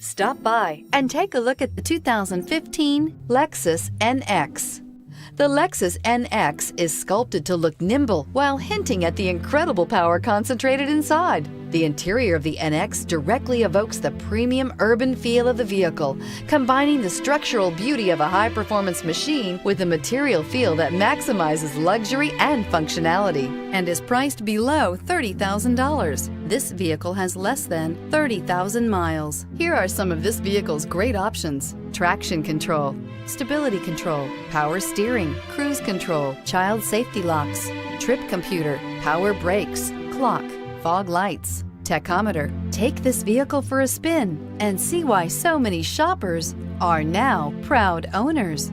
Stop by and take a look at the 2015 Lexus NX. The Lexus NX is sculpted to look nimble while hinting at the incredible power concentrated inside. The interior of the NX directly evokes the premium urban feel of the vehicle, combining the structural beauty of a high-performance machine with a material feel that maximizes luxury and functionality, and is priced below $30,000. This vehicle has less than 30,000 miles. Here are some of this vehicle's great options: traction control, stability control, power steering, cruise control, child safety locks, trip computer, power brakes, clock, fog lights, tachometer. Take this vehicle for a spin and see why so many shoppers are now proud owners.